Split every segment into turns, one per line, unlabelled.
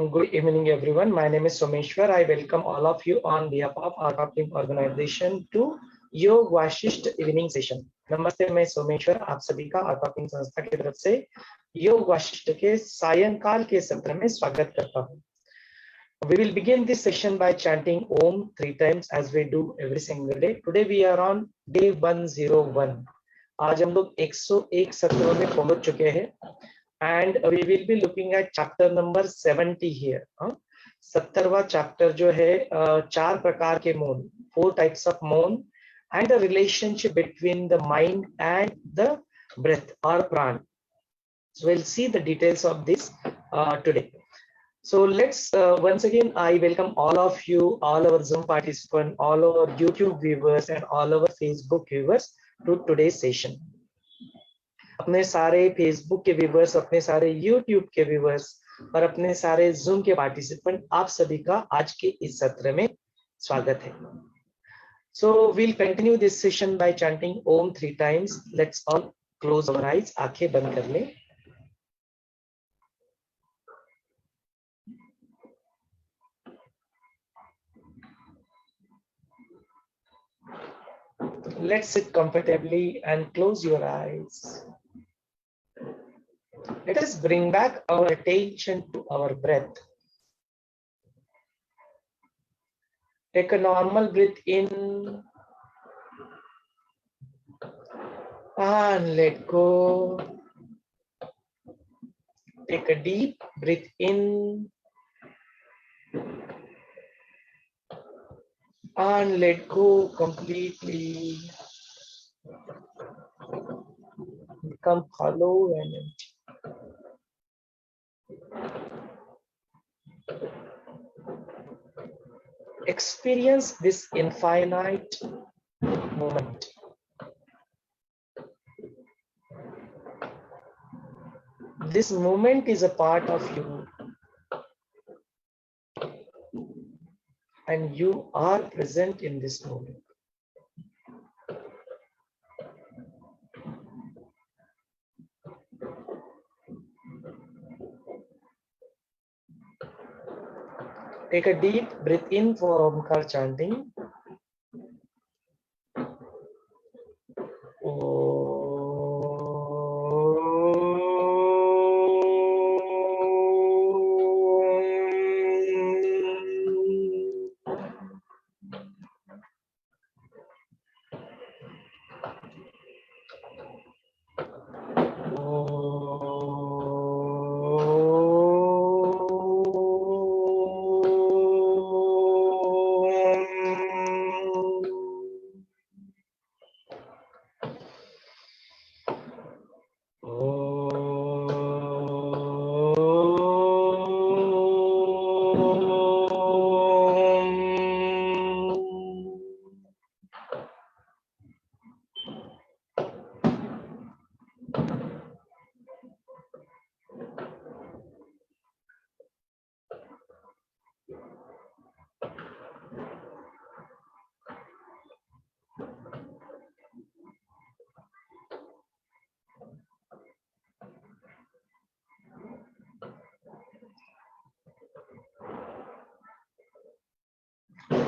Good evening, everyone. My name is Someshwar. I welcome all of you on behalf of our coupling organization to योग Vasishtha evening session. नमस्ते, मैं सोमेश्वर आप सभी का our coupling संस्था की तरफ से योग वाशिष्ठ के सायंकाल के सत्र में स्वागत करता हूँ। We will begin this session by chanting Om 3 times as we do every single day. Today we are on day 101. आज हम लोग 101 सत्रों में पहुंच चुके हैं and we will be looking at chapter number 70 here. 70वां chapter जो है चार प्रकार के मौन, 4 types of मौन and the relationship between the mind and the breath or pran. So we'll see the details of this today. So let's once again I welcome all of you, all our Zoom participants, all our YouTube viewers and all our Facebook viewers to today's session. अपने सारे Facebook के viewers, अपने सारे YouTube के viewers और अपने सारे zoom के पार्टिसिपेंट, आप सभी का आज के इस सत्र में स्वागत है। So we'll continue this session by chanting Om 3 times. Let's all close our eyes, आंखें बंद कर लें। Let's sit comfortably and close your eyes. Let us bring back our attention to our breath. Take a normal breath in and let go. Take a deep breath in and let go completely. Become hollow and empty. Experience this infinite moment. This moment is a part of you, and you are present in this moment. Take a deep breath in for Omkar chanting.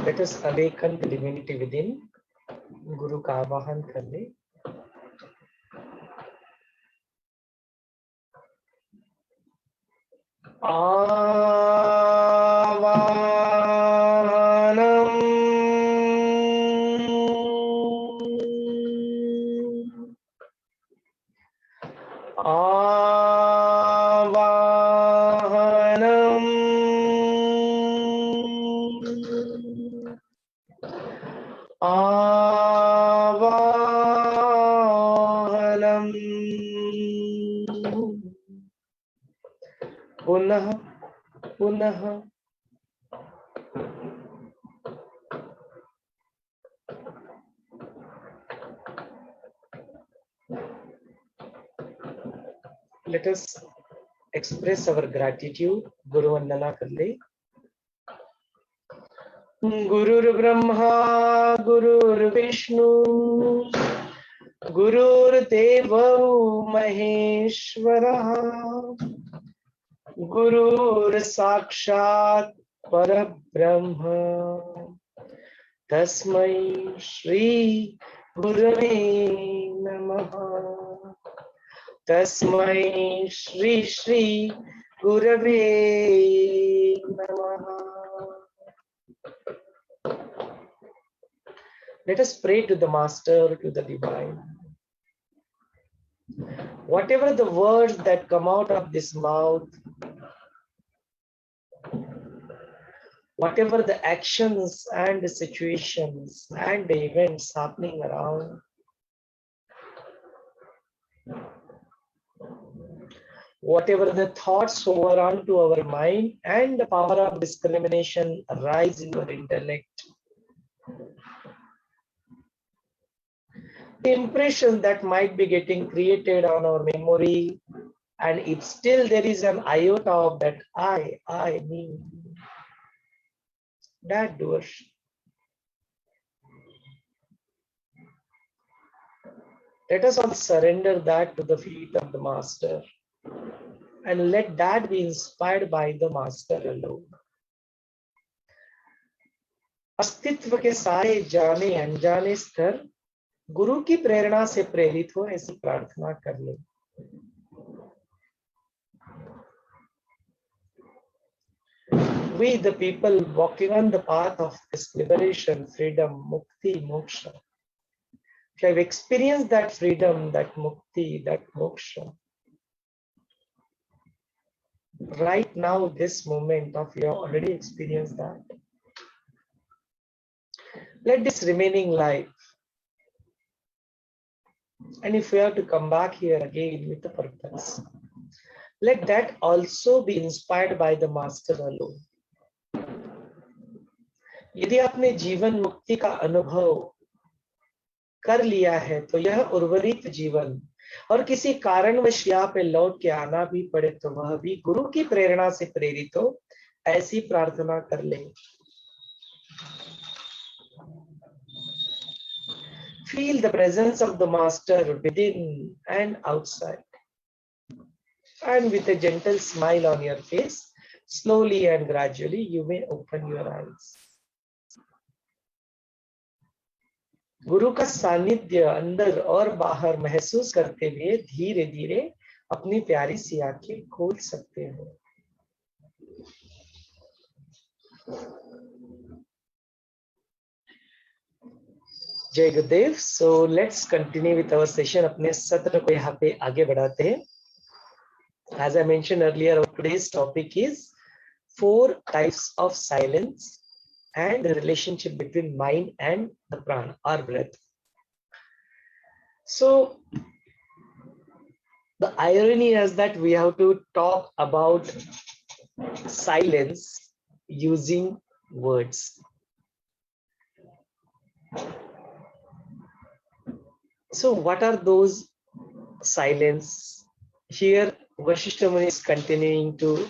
Let us awaken the divinity within. गुरु का आवाहन कर ले। पुनः पुनः let us express our gratitude. गुरु वंदना कर ले। गुरुर् ब्रह्मा गुरुर्विष्णु गुरुर्देवो महेश्वरः गुरुर् साक्षात् परब्रह्म तस्मै श्री गुरवे नमः। तस्मै श्री गुरवे नमः। Let us pray to the Master, to the Divine. Whatever the words that come out of this mouth, whatever the actions and the situations and the events happening around, whatever the thoughts overrun to our mind and the power of discrimination arise in our intellect, the impression that might be getting created on our memory, and if still there is an iota of that I, me, that doer, let us all surrender that to the feet of the Master and let that be inspired by the Master alone. अस्तित्व के सारे जाने अनजाने स्तर गुरु की प्रेरणा से प्रेरित हो, ऐसी प्रार्थना कर ले। We, the people walking on the path of this liberation, freedom, mukti, moksha, if you have experienced that freedom, that mukti, that moksha, right now, this moment of you have already experienced that. Let this remaining life, and if we have to come back here again with a purpose, let that also be inspired by the Master alone. यदि आपने जीवन मुक्ति का अनुभव कर लिया है तो यह उर्वरित जीवन और किसी कारणवश यहाँ पे लौट के आना भी पड़े तो वह भी गुरु की प्रेरणा से प्रेरित हो, ऐसी प्रार्थना कर ले। Feel the presence of the Master within and outside. And with a gentle smile on your face, slowly and gradually you may open your eyes. गुरु का सानिध्य अंदर और बाहर महसूस करते हुए धीरे धीरे अपनी प्यारी सी आंखें खोल सकते हो। जय गुरुदेव। So let's continue with our session. अपने सत्र को यहाँ पे आगे बढ़ाते हैं। As I mentioned earlier, our today's topic is 4 types of silence and the relationship between mind and the Pran or breath. So the irony is that we have to talk about silence using words. So what are those silence? Here Vaashishtha Muni is continuing to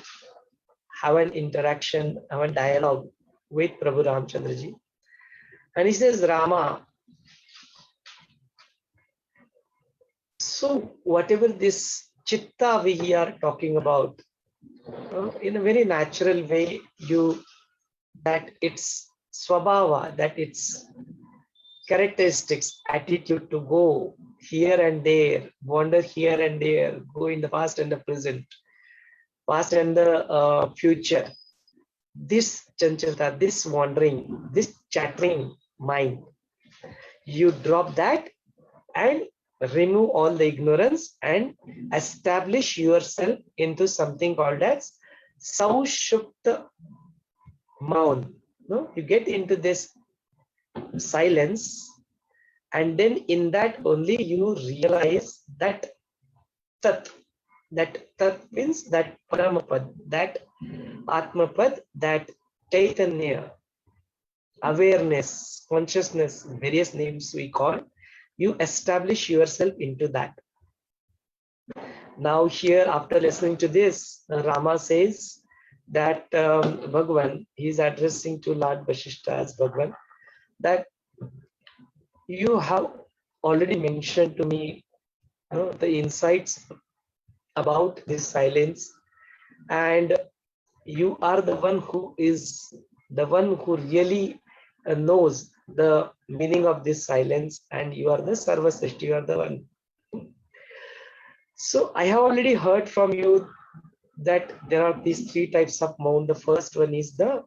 have an interaction, have a dialogue with Prabhu Ramchandra ji. And he says, Rama, so whatever this chitta we are talking about, in a very natural way, that its swabhava, that its characteristics, attitude to go here and there, wander here and there, go in the past and the present, past and the future. This chanchalta, this wandering, this chattering mind, you drop that and remove all the ignorance and establish yourself into something called as Saushupta Maun. No? You get into this silence, and then in that only you realize that Tat. That Tat means that Paramapad, that Atmapad, that Chaitanya, awareness, consciousness, various names we call, you establish yourself into that. Now here, after listening to this, Rama says that Bhagavan, he is addressing to Lord Vaashishtha as Bhagavan, that you have already mentioned to me the insights about this silence, and you are the one who really knows the meaning of this silence, and you are the Sarvasrishti, you are the one. So I have already heard from you that there are these three types of Maun. The first one is the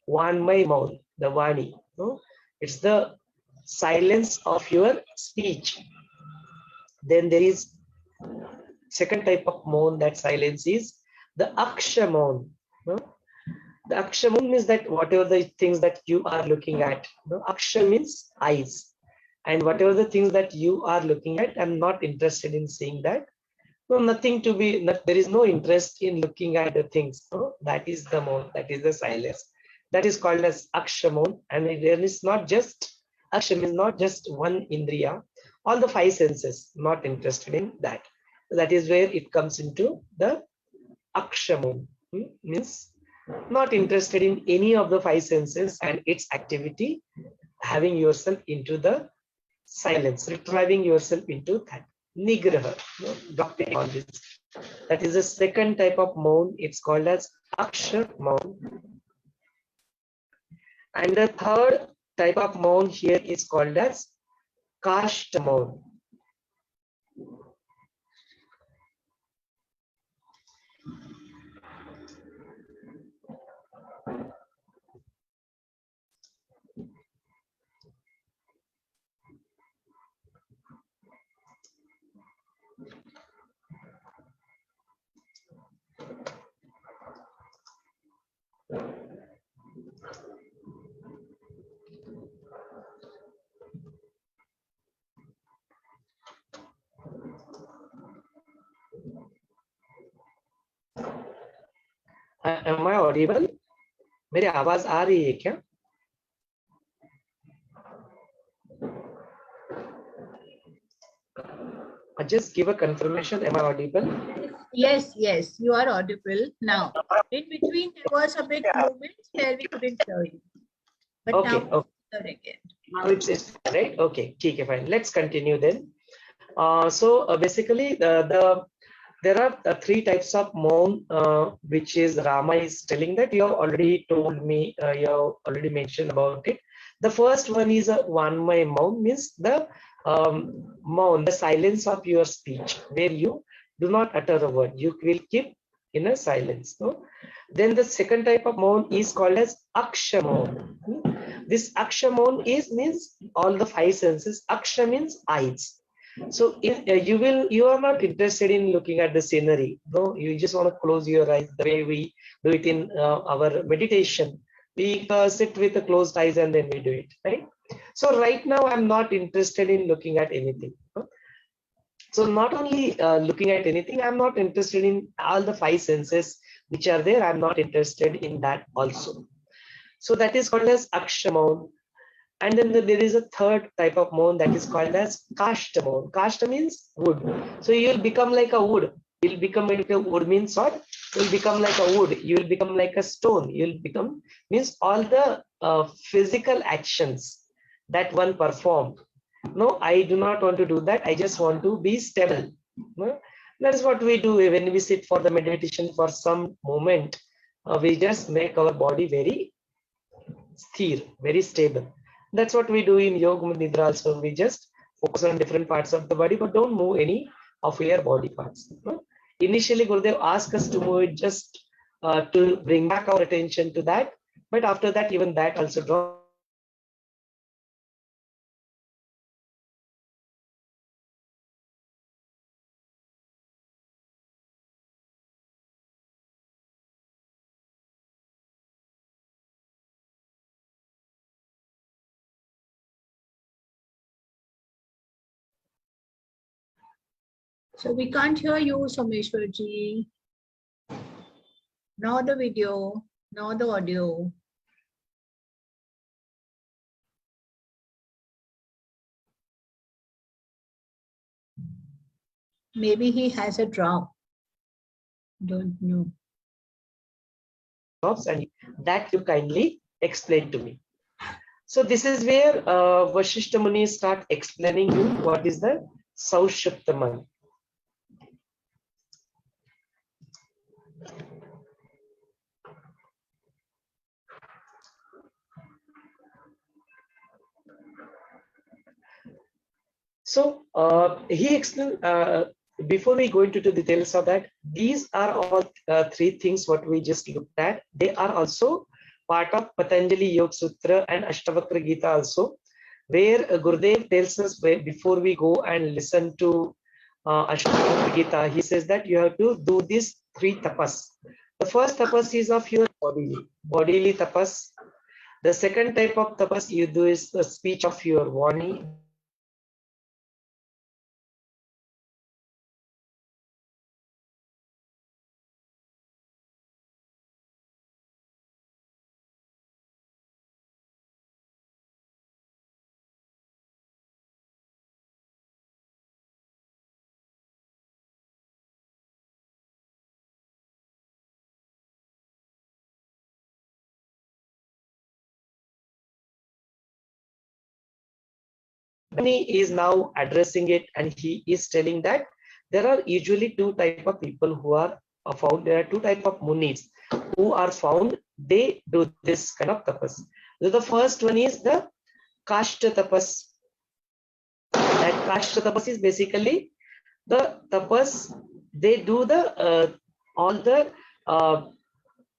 Vanmay Maun, the Vani. No? It's the silence of your speech. Then there is second type of Maun, that silence is the Akshay Moon. No? The Akshay Moon means that whatever the things that you are looking at, no? Akshay means eyes, and whatever the things that you are looking at, I'm not interested in seeing that. No, nothing to be, there is no interest in looking at the things. No? That is the Moon, that is the silence. That is called as Akshay Moon, and there is not just, Akshay means not just one Indriya, all the five senses, not interested in that. That is where it comes into the Akshay Moon. Means not interested in any of the five senses and its activity, having yourself into the silence, retrieving yourself into that Nigraha, dropping all this. That is the second type of Maun. It's called as Akshay Maun. And the third type of Maun here is called as Kashta Maun. Am I audible? मेरी आवाज आ रही है क्या? I just give a confirmation. Am I audible?
Yes, yes, you are audible now. In between, there was a bit movement where we couldn't hear you. But
okay,
now,
okay.
Again.
Now it's right. Okay, fine. Let's continue then. Basically, there are three types of Maun, which is Rama is telling that you have already told me, you have already mentioned about it. The first one is a Vanmay Maun, means the Maun, the silence of your speech, where you do not utter a word, you will keep in a silence. No? Then the second type of Maun is called as Akshay Maun. This Akshay Maun means all the five senses. Akshay means eyes. So you are not interested in looking at the scenery. No, you just want to close your eyes the way we do it in our meditation. We sit with the closed eyes and then we do it, right? So right now I'm not interested in looking at anything. So not only looking at anything, I'm not interested in all the five senses which are there. I'm not interested in that also. So that is called as Akshay Maun. And then there is a third type of Maun that is called as Kashta Maun. Kashta means wood. So you will become like a wood. You will become like a wood means what? You will become like a wood. You will become like a stone. You will become means all the physical actions that one performed. No, I do not want to do that. I just want to be stable. No? That is what we do when we sit for the meditation for some moment. We just make our body very sthir, very stable. That's what we do in Yoga Nidra also. We just focus on different parts of the body, but don't move any of your body parts. No? Initially, Gurudev asked us to move it just to bring back our attention to that. But after that, even that also drops.
So we can't hear you, Someshwarji. Nor the video, nor the audio. Maybe he has a drop. Don't know.
And that you kindly explain to me. So this is where Vaashishtha Muni start explaining you what is the Saushuptaman. So he explained, before we go into the details of that, these are all three things what we just looked at. They are also part of Patanjali Yoga Sutra and Ashtavakra Gita also, where Gurudev tells us, before we go and listen to Ashtavakra Gita, he says that you have to do these three tapas. The first tapas is of your bodily tapas. The second type of tapas you do is the speech of your Vani. He is now addressing it, and he is telling that there are usually two type of people who are found. There are two type of munis who are found. They do this kind of tapas. So the first one is the kashta tapas. That kashta tapas is basically the tapas. They do the all the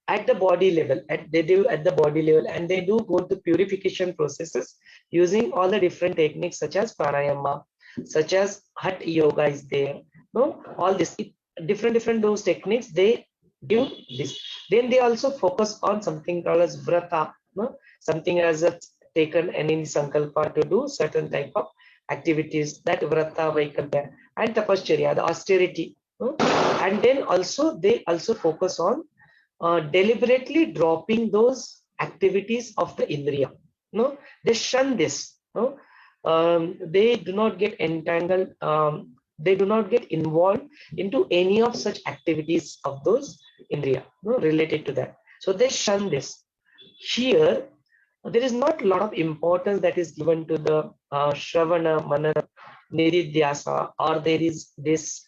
at the body level, they do at the body level, and they do go to purification processes using all the different techniques such as pranayama, such as hatha yoga is there. No, all this different those techniques they do this. Then they also focus on something called as vrata, no? Something as a taken any sankalpa to do certain type of activities, that vrata, vaikalya, and tapascharya, the austerity. No? And then also they also focus on deliberately dropping those activities of the indriya. No, they shun this. No, they do not get entangled. They do not get involved into any of such activities of those indriya, no, related to that. So they shun this. Here, there is not a lot of importance that is given to the shravana, manana, nididhyasa, or there is this.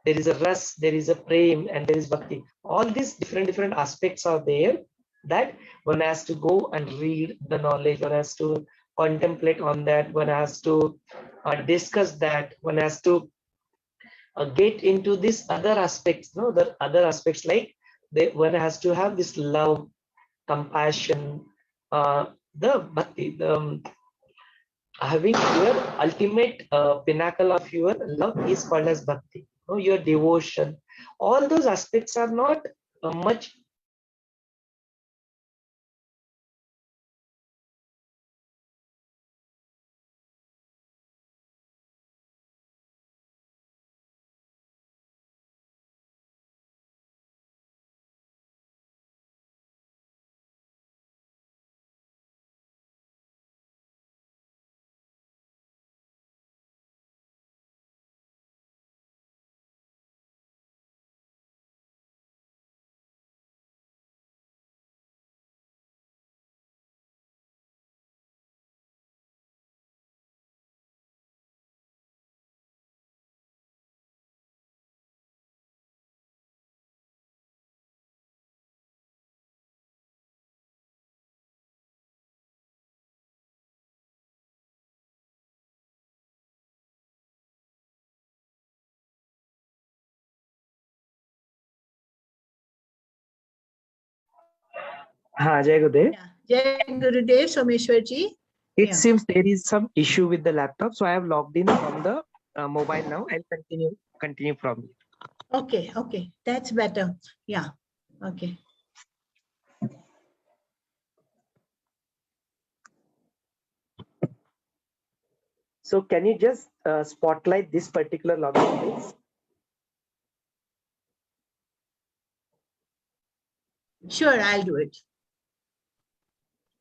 There is a ras, there is a prem, and there is bhakti. All these different aspects are there that one has to go and read the knowledge, one has to contemplate on that, one has to discuss that, one has to get into these other aspects. No, the other aspects like one has to have this love, compassion, the bhakti, the having your ultimate pinnacle of your love is called as bhakti. No, your devotion. All those aspects are not much. Jai Gurudev.
Yeah. Jai Gurudev, Someshwarji.
It
Yeah.
seems there is some issue with the laptop, so I have logged in from the mobile now. I'll continue from here.
Okay, okay. That's better. Yeah. Okay.
So can you just spotlight this particular login, please?
Sure, I'll do it.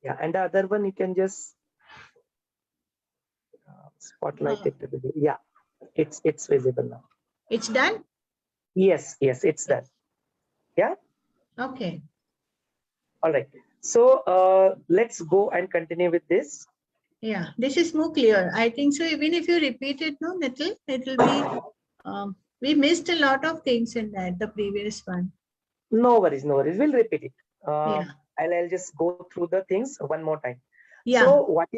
Yeah, and the other one you can just spotlight it. Yeah, it's visible now.
It's done?
Yes, it's done. Yeah.
Okay.
All right. So let's go and continue with this.
Yeah, this is more clear. I think so. Even if you repeat it, no, it will be. We missed a lot of things in that, the previous one.
No worries, no worries. We'll repeat it.
Yeah.
I'll just go through the things one more time.
Yeah.
So what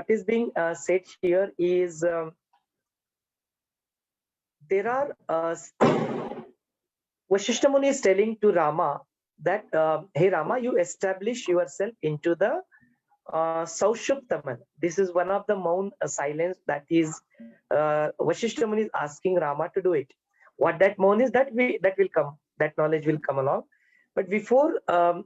is being said here is there are Vaashishtha Muni is telling to Rama that hey Rama, you establish yourself into the Saushuptaman. This is one of the Maun silence that is Vaashishtha Muni is asking Rama to do it. What that Maun is, that will come, that knowledge will come along. But before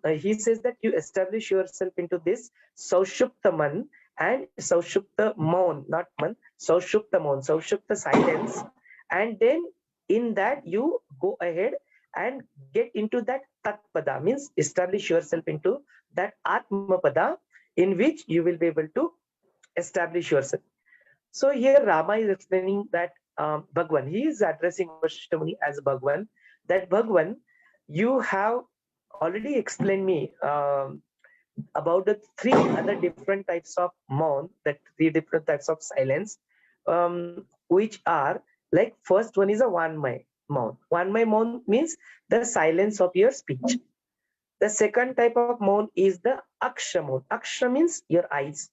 he says that you establish yourself into this Saushuptaman and Saushupta Maun, not Man, Saushupta Maun, Saushupta silence, and then in that you go ahead and get into that Tatpada, means establish yourself into that Atmapada, in which you will be able to establish yourself. So here Rama is explaining that Bhagwan, he is addressing Vaashishtha Muni as Bhagwan, that Bhagwan, you have already explained me about the three other different types of Maun, that three different types of silence, which are like, first one is a Vanmay Maun. Vanmay Maun means the silence of your speech. The second type of Maun is the Akshay Moon. Akshay means your eyes,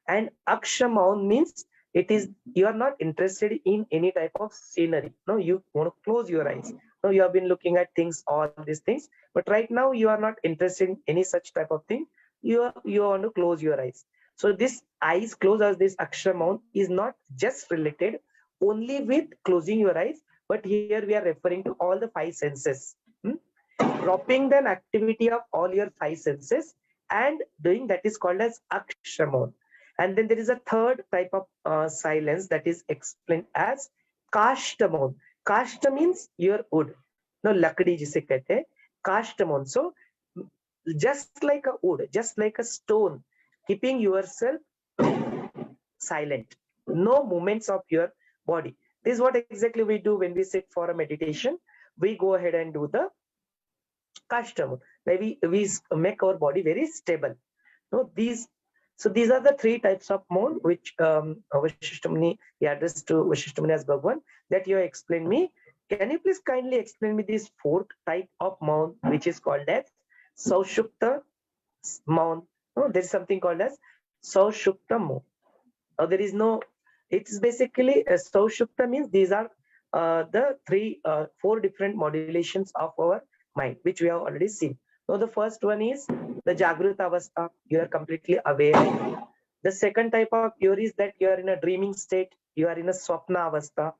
and Akshay Moon means it is you are not interested in any type of scenery. No, you want to close your eyes. No, you have been looking at things, all these things, but right now you are not interested in any such type of thing. You want to close your eyes. So this eyes close as this Akshay Moon is not just related only with closing your eyes, but here we are referring to all the five senses. Dropping the activity of all your five senses and doing that is called as Akshay Moon. And then there is a third type of silence that is explained as Kashta Moon. Kashta means your wood. No, lakdi jise kehte hain. Kashta Moon. So just like a wood, just like a stone, keeping yourself silent. No movements of your body. This is what exactly we do when we sit for a meditation. We go ahead and do the Kashta Moon. Maybe we make our body very stable. No, these are the three types of Moon which Vaashishtha Muni, he addressed to Vaashishtha Muni as Bhagwan, that you explain me. Can you please kindly explain me this fourth type of Moon, which is called as Saushupta Moon? No, there is something called as Saushupta Moon. There is no. It's basically Saushupta means these are the four different modulations of our mind, which we have already seen. Now the first one is the Jagruta Avastha, you are completely aware. The second type of pure is that you are in a dreaming state, you are in a Swapna Avastha.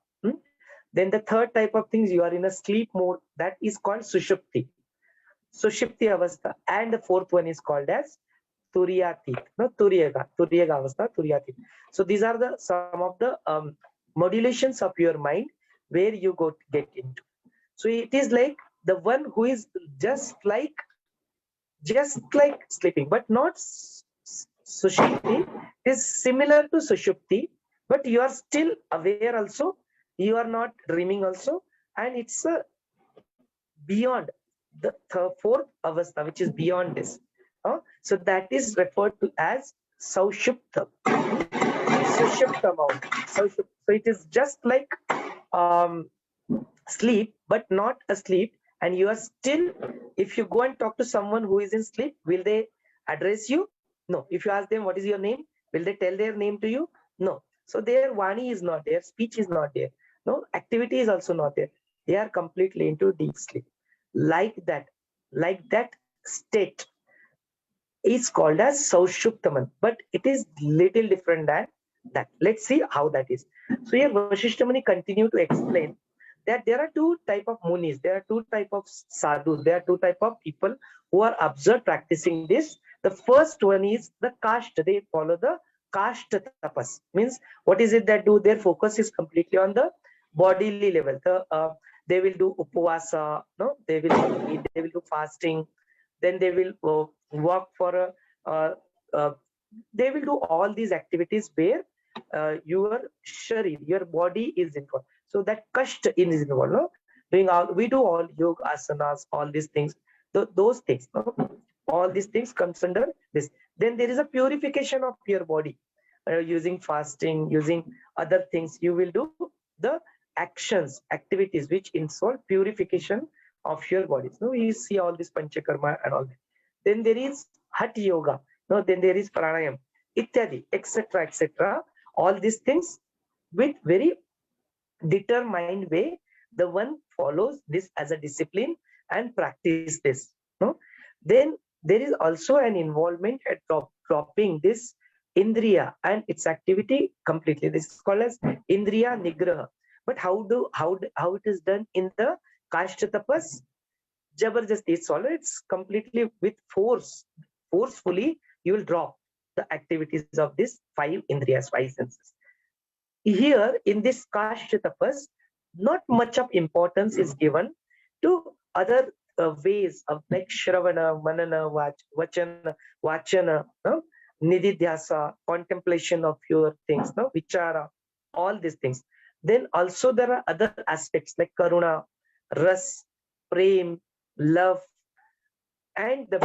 Then the third type of things, you are in a sleep mode, that is called Sushupti. Sushupti Avastha. And the fourth one is called as Turiyatit. No, Turiyaga Avastha, Turiyatit. So these are some of the modulations of your mind where you get into. So it is like the one who is just like sleeping, but not Sushupti. It is similar to Sushupti, but you are still aware also. You are not dreaming also, and it's beyond the fourth avastha, which is beyond this. So that is referred to as Saushupta. Sushupta Moon. So it is just like sleep, but not asleep. And you are still, if you go and talk to someone who is in sleep, will they address you? No. If you ask them, what is your name? Will they tell their name to you? No. So their Vani is not there, speech is not there. No, activity is also not there. They are completely into deep sleep. Like that state is called as Saushuptaman, but it is little different than that. Let's see how that is. So here Vaashishtha Muni continue to explain that there are two type of munis, there are two type of sadhus, there are two type of people who are observed practicing this. The first one is the Kashta. They follow the Kashta tapas. Means what is it that do? Their focus is completely on the bodily level. They will do upavasa, no? They will eat, they will do fasting, then they will work for they will do all these activities where your sharir, your body is involved. So that kashta is involved. No? We do all yoga asanas, all these things, those things. No? All these things comes under this. Then there is a purification of your body using fasting, using other things. You will do the activities which involve purification of your body. So we see all this panchakarma and all that. Then there is hatha yoga. No, then there is pranayam, ityadi, etc., etc. All these things with very determined way, the one follows this as a discipline and practice this. No, then there is also an involvement at dropping this indriya and its activity completely. This is called as indriya nigraha. But how it is done in the kashta tapas? Jabardast, it's all, it's completely with forcefully you will drop the activities of these five indriyas, five senses. Here in this kashta tapas, not much of importance is given to other ways of like shravana, manana, vachana, no? Nididhyasa, contemplation of your things, no? Vichara, all these things. Then also there are other aspects like karuna, ras, prem, love, and the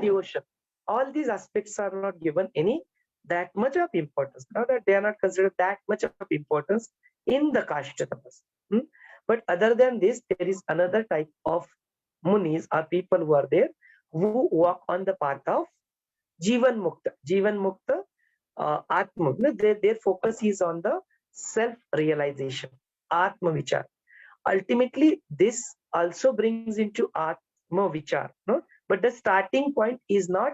devotion. All these aspects are not given any that much of importance. Now that they are not considered that much of importance in the kashta tapas. But other than this, there is another type of munis or people who are there who walk on the path of Jivan Mukta. Jivan Mukta, Atma. Their focus is on the self-realization, Atma Vichar. Ultimately, this also brings into Atma Vichar. No? But the starting point is not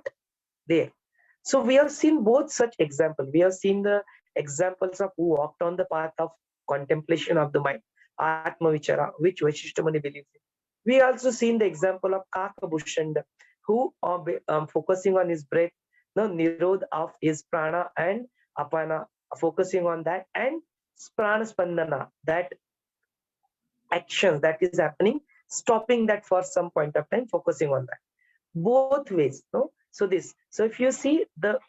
there. So we have seen both such examples. We have seen the examples of who walked on the path of contemplation of the mind, Atma Vichara, which Vaishishtha Muni believes in. We also seen the example of Kakabhushanda, who focusing on his breath, no nirodh of his prana and apana, focusing on that, and prana spandana, that action that is happening, stopping that for some point of time, focusing on that. Both ways, no? So if you see the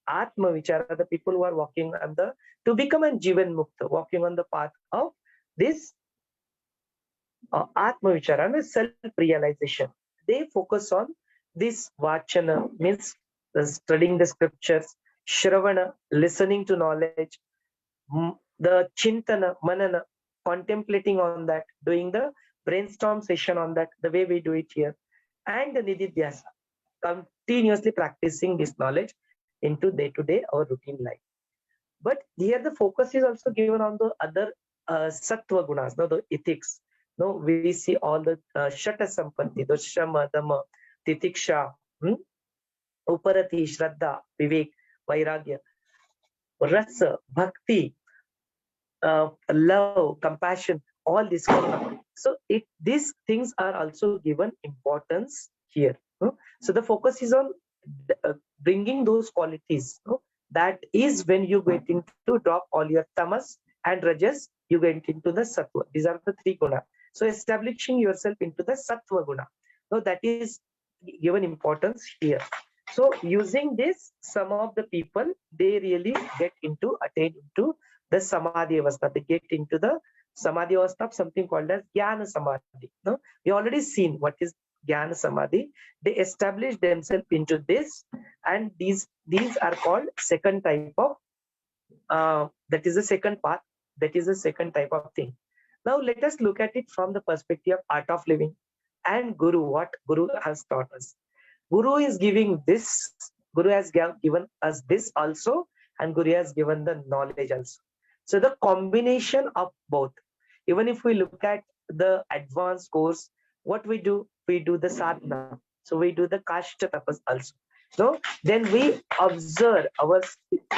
Atma Vichara, the people who are walking on the, to become a Jivan Mukta, walking on the path of this Atma Vichara and self-realization, they focus on this Vachana, means studying the scriptures, Shravana, listening to knowledge, the Chintana, Manana, contemplating on that, doing the brainstorm session on that, the way we do it here, and the Nididhyasa, continuously practicing this knowledge into day-to-day or routine life. But here the focus is also given on the other sattva gunas, no, the ethics. No, we see all the shata sampatti, the shama, dhamma, titiksha, uparati, shraddha, vivek, vairagya, rasa, bhakti, love, compassion, all this. So these things are also given importance here. So the focus is on bringing those qualities. That is when you get into drop all your tamas and rajas, you get into the sattva. These are the three guna. So establishing yourself into the sattva guna. So that is given importance here. So using this, some of the people, they really get into, attain into the samadhi avastha. They get into the samadhi avastha of something called as jnana samadhi. No, we already seen what is jnana samadhi. They establish themselves into this, and these are called second type of that is the second path. That is the second type of thing. Now let us look at it from the perspective of art of living and Guru. What Guru has taught us. Guru is giving this. Guru has given us this also, and Guru has given the knowledge also. So the combination of both. Even if we look at the advanced course, what we do the sadhana. So we do the kashta tapas also. So then we observe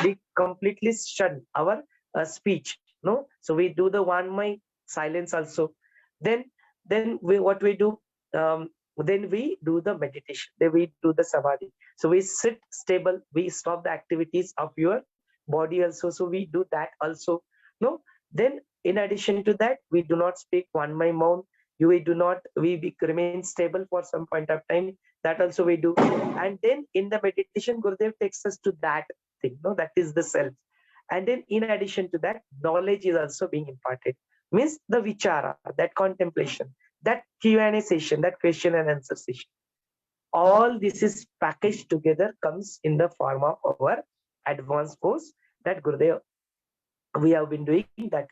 we completely shun our speech. No, so we do the one my silence also. Then what we do. Then we do the meditation. Then we do the samadhi. So we sit stable. We stop the activities of your body also. So we do that also. No. Then in addition to that, we do not speak one my mouth. We remain stable for some point of time. That also we do. And then in the meditation, Gurudev takes us to that thing. No, that is the self. And then in addition to that, knowledge is also being imparted. Means the vichara, that contemplation, that Q&A session, that question and answer session. All this is packaged together, comes in the form of our advanced course that Gurudev, we have been doing that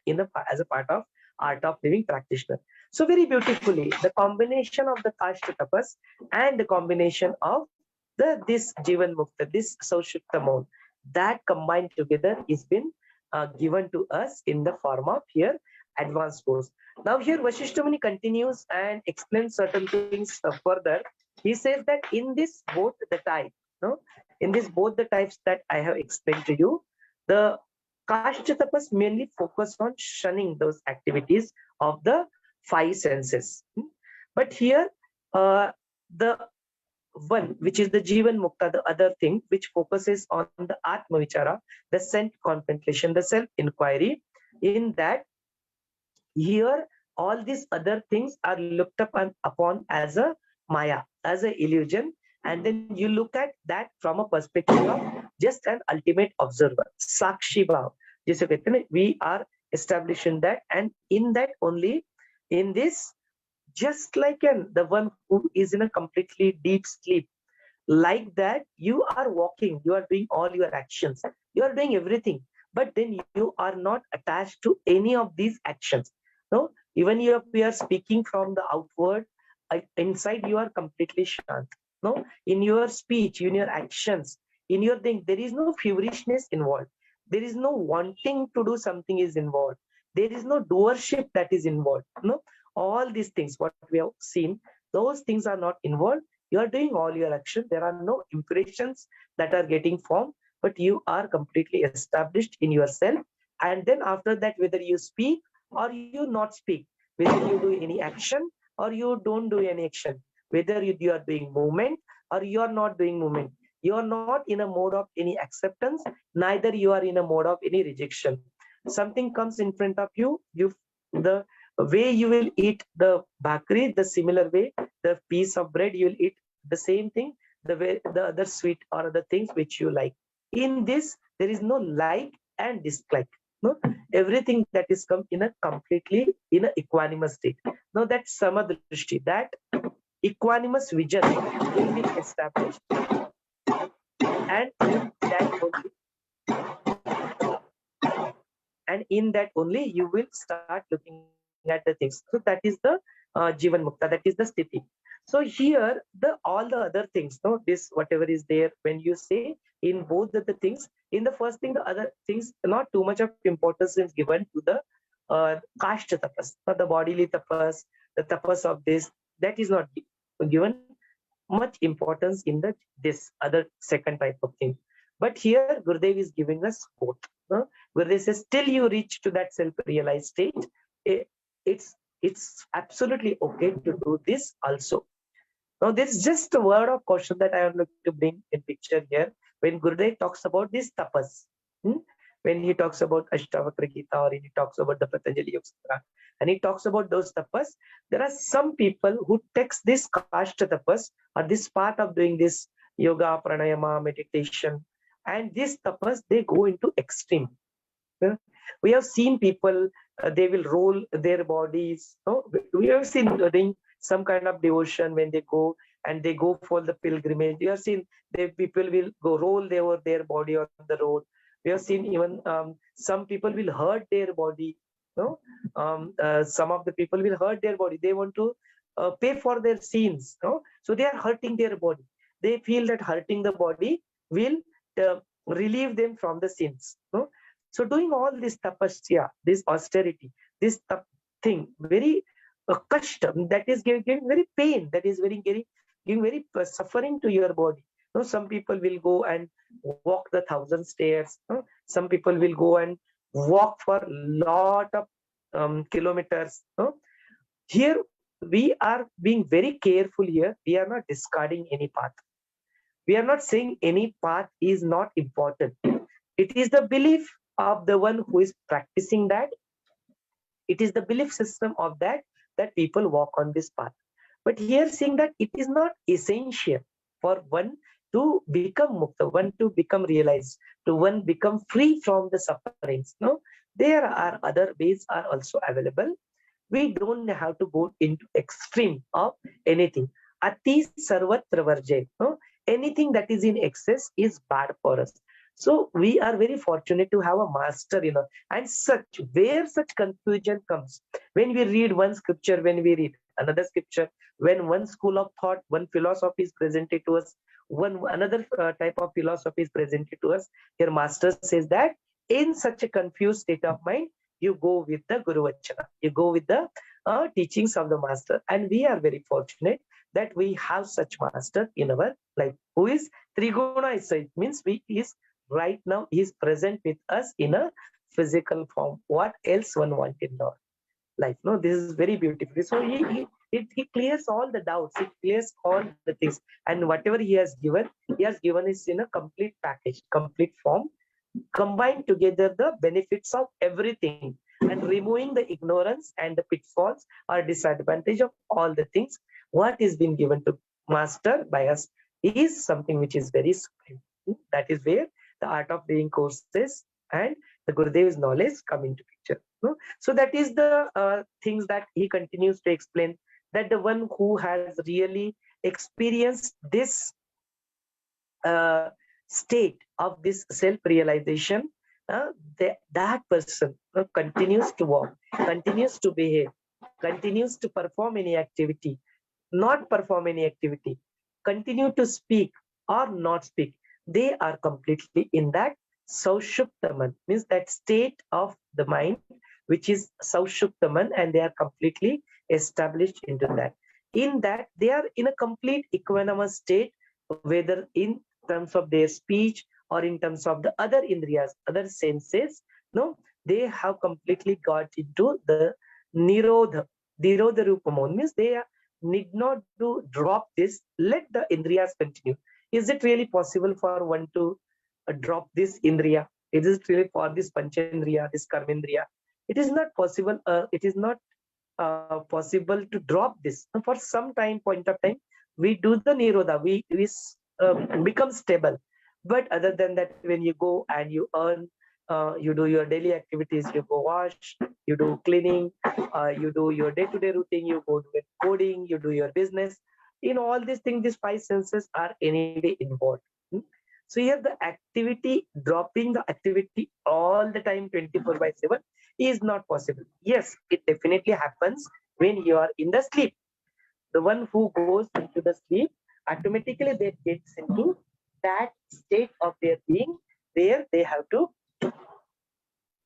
as a part of Art of Living Practitioner. So very beautifully, the combination of the Kashta Tapas and the combination of this Jivan Mukta, this Saushukta Mode, that combined together is been given to us in the form of here advanced course. Now here Vashishtha Muni continues and explains certain things further. He says that in this both the type, no, in this both the types that I have explained to you, the Kashta tapas mainly focus on shunning those activities of the five senses. But here, the one which is the Jivan Mukta, the other thing which focuses on the Atma Vichara, the self contemplation, the self inquiry, in that here all these other things are looked upon as a Maya, as an illusion, and then you look at that from a perspective of just an ultimate observer, Sakshi Bhav. जिसे कहते हैं, we are establishing that, and in that only, in this, just like the one who is in a completely deep sleep, like that you are walking, you are doing all your actions, you are doing everything, but then you are not attached to any of these actions. No, even if you are speaking from the outward, inside you are completely shant. No, in your speech, in your actions, in your thing, there is no feverishness involved. There is no wanting to do something is involved. There is no doership that is involved. No, all these things, what we have seen, those things are not involved. You are doing all your action. There are no impressions that are getting formed, but you are completely established in yourself. And then after that, whether you speak or you not speak, whether you do any action or you don't do any action, whether you are doing movement or you are not doing movement, you are not in a mode of any acceptance, neither you are in a mode of any rejection. Something comes in front of you, the way you will eat the bhakri, the similar way, the piece of bread, you will eat the same thing, the way the other sweet or other things which you like. In this, there is no like and dislike. No, everything that is come in a completely in a equanimous state. Now that samadrishti, that equanimous vision will be established, and in that only you will start looking at the things. So that is the Jivan Mukta, that is the sthiti. So here all the other things, no, this whatever is there, when you say in both the things, in the first thing, the other things, not too much of importance is given to the Kashta tapas, not the bodily tapas, the tapas of this, that is not given much importance in this other second type of thing. But here Gurudev is giving us both. Gurudev says, till you reach to that self-realized state, it's absolutely okay to do this also. Now, there's just a word of caution that I would like to bring in picture here. When Gurudev talks about this tapas, when he talks about Ashtavakra Gita, or he talks about the Patanjali Yoga Sutra, and he talks about those tapas, there are some people who takes this Kashta tapas, or this part of doing this yoga, pranayama, meditation, and this tapas, they go into extreme. We have seen people, they will roll their bodies. We have seen doing some kind of devotion when they go and they go for the pilgrimage. We have seen people will go roll their body on the road. We have seen even some people will hurt their body. Some of the people will hurt their body. They want to pay for their sins. So they are hurting their body. They feel that hurting the body will relieve them from the sins. So doing all this tapasya, this austerity, this thing, very custom, that is giving very pain, that is giving very suffering to your body. Some people will go and walk the 1,000 stairs. Some people will go and walk for lot of kilometers. Here we are being very careful here. We are not discarding any path. We are not saying any path is not important. It is the belief of the one who is practicing that. It is the belief system of that people walk on this path. But here saying that it is not essential for one to become mukta, one to become realized, to one become free from the sufferings. No, there are other ways are also available. We don't have to go into extreme of anything. Ati sarvatra varjay. No, anything that is in excess is bad for us. So we are very fortunate to have a master, and where such confusion comes, when we read one scripture, when we read another scripture, when one school of thought, one philosophy is presented to us, another type of philosophy is presented to us, your master says that in such a confused state of mind, you go with the Guru Vachana, you go with the teachings of the master. And we are very fortunate that we have such master in our life, who is Triguna. So it means right now he is present with us in a physical form. What else one wanted in our life? No, this is very beautiful. So he clears all the doubts, he clears all the things, and whatever he has given is in a complete package, complete form, combine together the benefits of everything and removing the ignorance and the pitfalls or disadvantage of all the things. What is being given to master by us is something which is very supreme. That is where the art of living courses and the Gurudev's knowledge come into picture. So that is the things that he continues to explain, that the one who has really experienced this state of this self-realization, that person continues to walk, continues to behave, continues to perform any activity, not perform any activity, continue to speak or not speak. They are completely in that Saushuptaman, means that state of the mind which is Saushuptaman, and they are completely established into that. In that, they are in a complete equanimous state, whether in terms of their speech or in terms of the other indriyas, other senses. No, they have completely got into the Nirodha Rupamon, means they need not to drop this, let the indriyas continue. Is it really possible for one to drop this indriya? Is it really for this panchendriya, this karmendriya? It is not possible. It is not possible to drop this. For some point of time, we do the Nirodha, we become stable. But other than that, when you go and you earn, you do your daily activities, you go wash, you do cleaning, you do your day-to-day routine, you go do coding, you do your business. In all these things, these five senses are anyway involved. So here the activity, dropping the activity all the time 24/7 is not possible. Yes, it definitely happens when you are in the sleep. The one who goes into the sleep, automatically they gets into that state of their being where they have to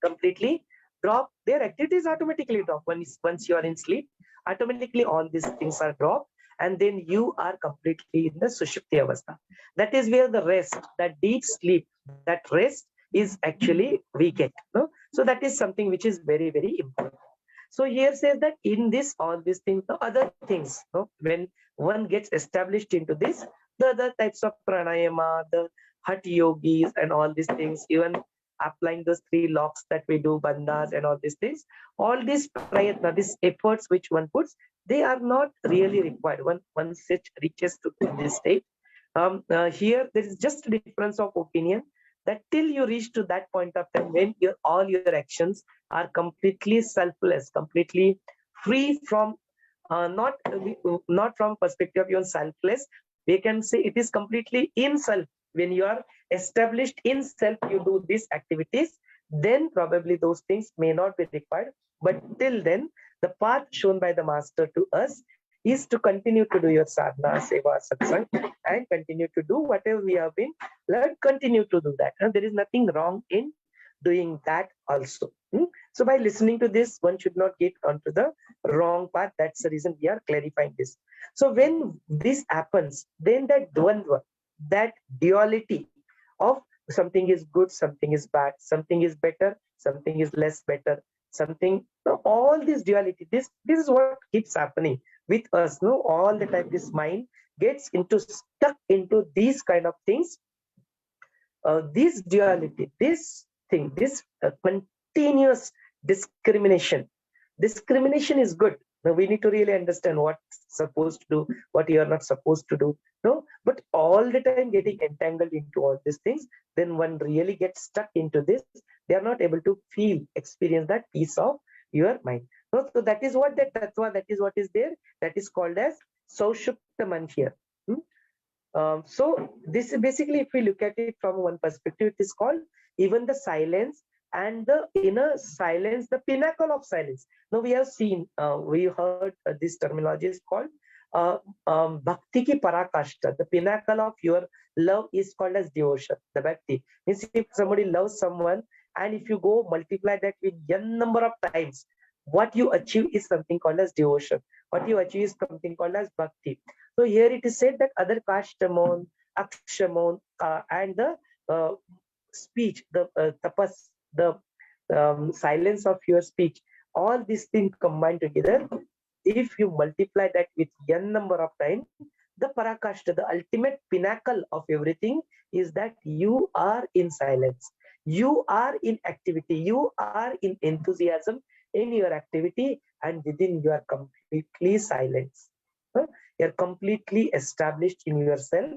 completely drop their activities, automatically drop. Once you are in sleep, automatically all these things are dropped, and then you are completely in the Sushupti Avastha. That is where the rest, that deep sleep, that rest is actually we get. No? So that is something which is very, very important. So here says that in this, all these things, the other things, when one gets established into this, the other types of pranayama, the hatha yogis and all these things, even applying those 3 locks that we do, bandhas and all these things, all these prayatna, these efforts which one puts, they are not really required. One such reaches to this state. Here there is just a difference of opinion, that till you reach to that point of time when all your actions are completely selfless, completely free from, not from perspective of your selfless, we can say it is completely in self. When you are established in self, you do these activities, then probably those things may not be required. But till then, the path shown by the master to us is to continue to do your sadhana, seva, satsang, and continue to do whatever we have been learned, continue to do that. And there is nothing wrong in doing that also. So by listening to this, one should not get onto the wrong path. That's the reason we are clarifying this. So when this happens, then that dvandva, that duality of something is good, something is bad, something is better, something is less better, something, all this duality, this is what keeps happening with us. No, all the time this mind gets stuck into these kind of things. This duality, this thing, this continuous discrimination. Discrimination is good. Now we need to really understand what's supposed to do, what you are not supposed to do. No, but all the time getting entangled into all these things, then one really gets stuck into this. They are not able to experience that peace of your mind. No, so that is what that tattva, that is what is there, that is called as Saushuptaman here. So this is basically, if we look at it from one perspective, it is called even the silence and the inner silence, the pinnacle of silence. Now we have seen, we heard this terminology is called bhakti ki parakashta. The pinnacle of your love is called as devotion. The bhakti means if somebody loves someone and if you go multiply that with n number of times, what you achieve is something called as devotion. What you achieve is something called as bhakti. So here it is said that other Kashtamon, Akshamon, and the speech, the tapas, the silence of your speech, all these things combined together, if you multiply that with n number of times, the parakashta, the ultimate pinnacle of everything, is that you are in silence, you are in activity, you are in enthusiasm in your activity, and within you are completely silence. You're completely established in yourself.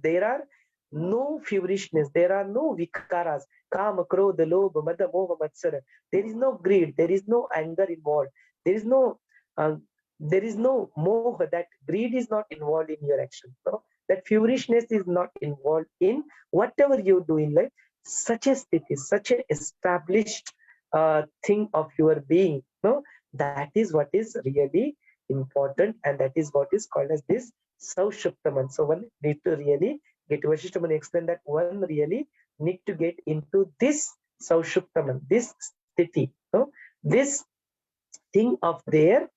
There are no feverishness, there are no vikaras, kama, krodha, lobha, mada, moha, matsara. There is no greed, there is no anger involved, there is no uh, moha. That greed is not involved in your action. No? That feverishness is not involved in whatever you do in life. Such a sthiti, such an established thing of your being. No, that is what is really important, and that is what is called as this Saushuptaman. So one need to really get Vaashishtha Muni explain that one really need to get into this Saushuptaman, this sthiti, no? This thing of their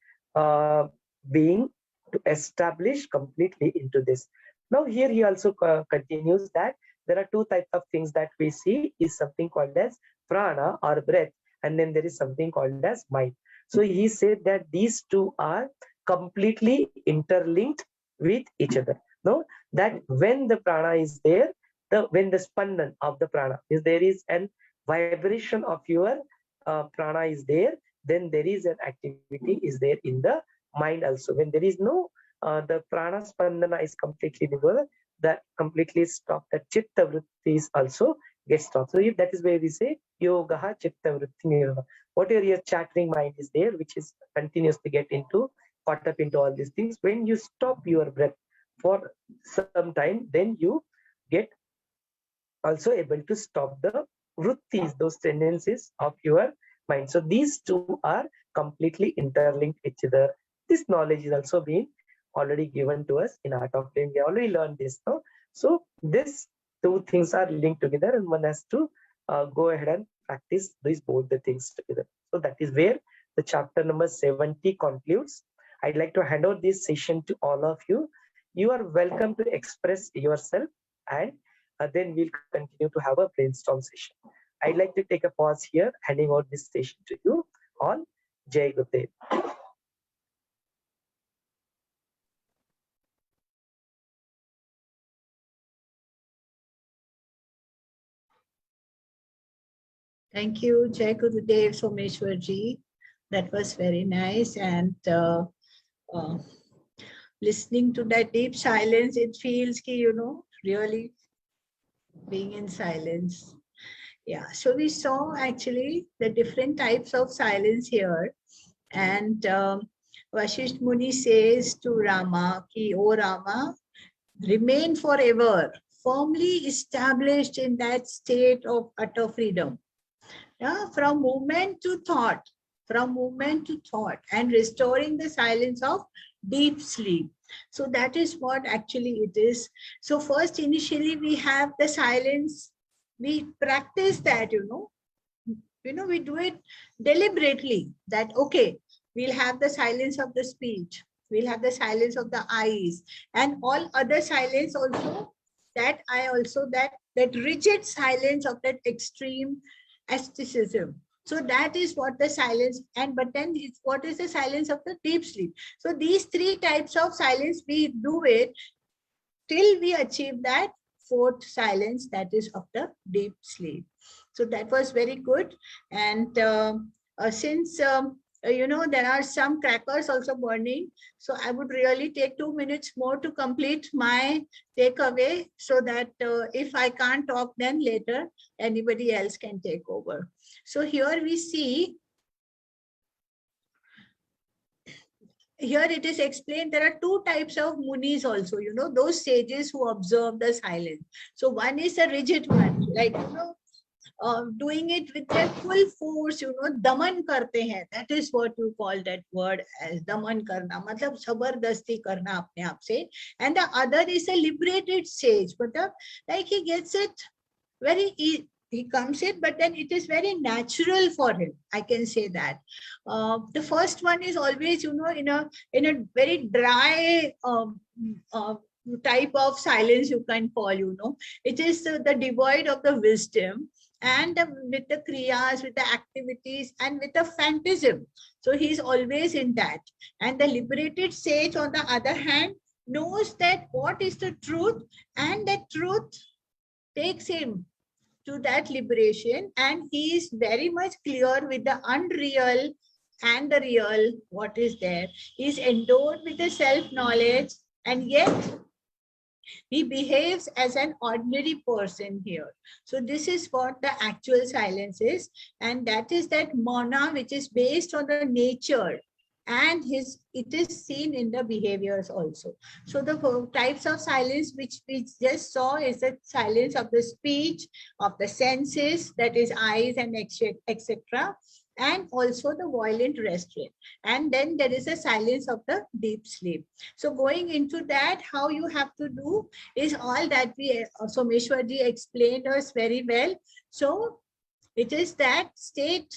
being, to establish completely into this. Now here he also continues that there are two types of things that we see, is something called as prana or breath, and then there is something called as mind. So he said that these two are completely interlinked with each other. No, that when the prana is there, when the spandan of the prana is there, is an vibration of your prana is there, then there is an activity is there in the mind also. When there is no the prana spandana is completely divorced, that completely stopped, that chitta vritti is also gets stopped. So if that is where we say yoga chitta vritti nirvana. Whatever your chattering mind is there, which is continuously get into caught up into all these things, when you stop your breath for some time, then you get also able to stop the vrittis, those tendencies of your mind. So these two are completely interlinked with each other. This knowledge is also being already given to us in Art of Living. We already learned this. No? So these two things are linked together, and one has to go ahead and practice these both the things together. So that is where the chapter number 70 concludes. I'd like to hand over this session to all of you. You are welcome to express yourself, and then we'll continue to have a brainstorm session. I'd like to take a pause here, handing over this session to you all. Jai Gurudev.
Thank you, Jai Gurudev Someshwarji. That was very nice, and listening to that deep silence, it feels ki, really being in silence. Yeah, so we saw actually the different types of silence here, and Vaashishtha Muni says to Rama ki, O Rama, remain forever firmly established in that state of utter freedom. Yeah, from movement to thought, and restoring the silence of deep sleep. So that is what actually it is. So first, initially, we have the silence. We practice that, we do it deliberately, that, okay, we'll have the silence of the speech, we'll have the silence of the eyes, and all other silence also, that rigid silence of that extreme asceticism. So that is what the silence, but then what is the silence of the deep sleep? So these three types of silence, we do it till we achieve that fourth silence, that is of the deep sleep. So that was very good. And since there are some crackers also burning, so I would really take 2 minutes more to complete my takeaway, so that if I can't talk, then later anybody else can take over. So here we see, here it is explained there are two types of munis also, those sages who observe the silence. So one is a rigid one, like, doing it with their full force, daman karte hain. That is what you call that word as daman karna, matlab sabardasti karna apne aap se. And the other is a liberated sage, but like he gets it very he comes in, but then it is very natural for him. I can say that. The first one is always, in a very dry type of silence, you can call, it is the devoid of the wisdom, and with the kriyas, with the activities, and with the phantasm. So he's always in that. And the liberated sage, on the other hand, knows that what is the truth, and that truth takes him to that liberation, and he is very much clear with the unreal and the real, what is there. He is endowed with the self-knowledge, and yet he behaves as an ordinary person here. So this is what the actual silence is, and that is that mana which is based on the nature, and it is seen in the behaviors also. So the types of silence which we just saw is the silence of the speech, of the senses, that is eyes and etc., and also the violent restraint. And then there is a silence of the deep sleep. So going into that, how you have to do is all that we Someshwarji explained us very well. So it is that state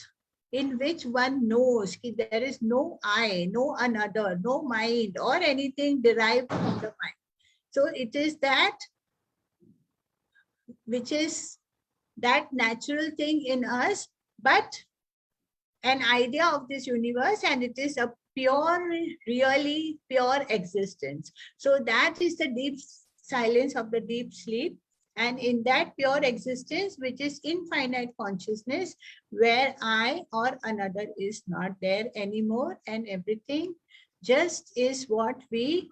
in which one knows that there is no I, no another, no mind or anything derived from the mind. So it is that which is that natural thing in us, but an idea of this universe, and it is a pure, really pure existence. So that is the deep silence of the deep sleep. And in that pure existence, which is infinite consciousness, where I or another is not there anymore, and everything just is what we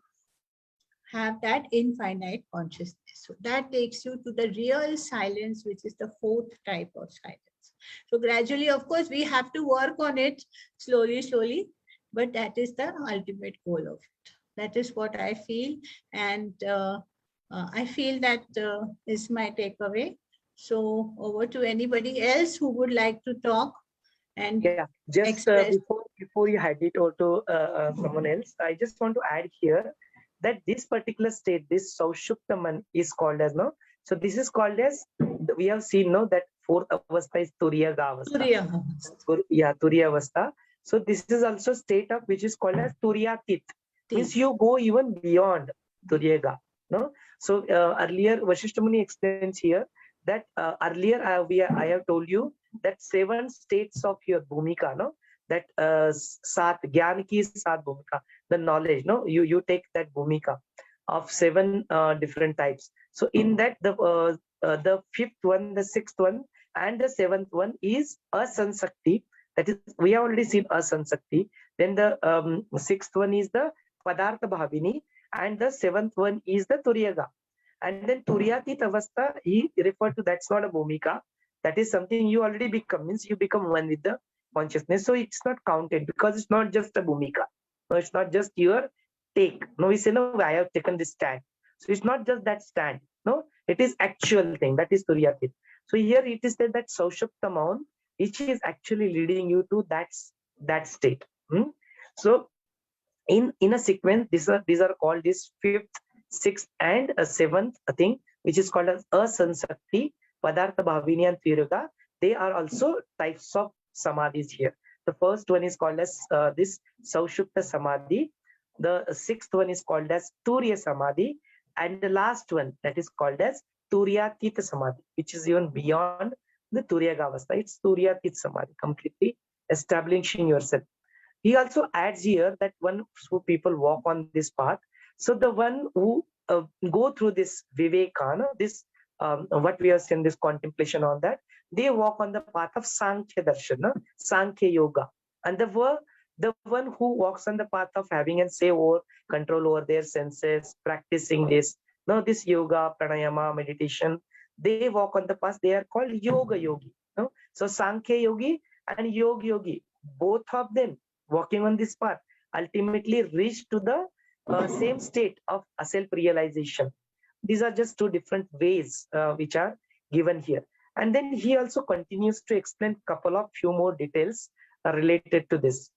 have, that infinite consciousness. So that takes you to the real silence, which is the fourth type of silence. So gradually, of course, we have to work on it slowly, but that is the ultimate goal of it. That is what I feel. And I feel that is my takeaway. So over to anybody else who would like to talk. And
yeah, just before you hand it over to someone else, I just want to add here that this particular state, this Saushuptaman, is called as So this is called as, we have seen that fourth avastha is Turiya Avastha. Turiya Avastha. So this is also state of which is called as Turiyatit. Means you go even beyond Turiyaga. So earlier Vaashishtha Muni explains here that earlier I have told you that 7 states of your bhumika, that Sat Gyan ki Sat bhumika, the knowledge, you take that bhumika of 7 different types. So in that the 5th one, the 6th one, and the 7th one is Asansakti. That is, we have already seen Asansakti. Then the 6th one is the Padartha Bhavini, and the 7th one is the Turiyaga. And then Turiyatit Avastha, he referred to, that's not a bhumika. That is something you already become, means you become one with the consciousness. So it's not counted because it's not just a bhumika. No, it's not just your take. No, we say, no, I have taken this stand. So it's not just that stand. No, it is actual thing. That is Turiyatit. So here it is said that Saushuptaman, which is actually leading you to that state. So in a sequence, these are called this 5th, 6th, and 7th thing, which is called as Asansakti, Padartha Bhavini, and Turiyaga. They are also types of samadhis here. The first one is called as this Saushupta Samadhi. The 6th one is called as Turiya Samadhi. And the last one, that is called as Turiyatita Samadhi, which is even beyond the Turiyaga Avastha. It's Turiyatita Samadhi, completely establishing yourself. He also adds here that one who people walk on this path. So the one who go through this Vivekana, this what we have seen, this contemplation on that, they walk on the path of Sankhya Darshana, Sankhya Yoga. And the one who walks on the path of having and say over control over their senses, practicing this yoga, pranayama, meditation, they walk on the path. They are called yoga yogi. So Sankhya yogi and yoga yogi, both of them walking on this path, ultimately reach to the same state of self-realization. These are just 2 different ways which are given here. And then he also continues to explain few more details related to this.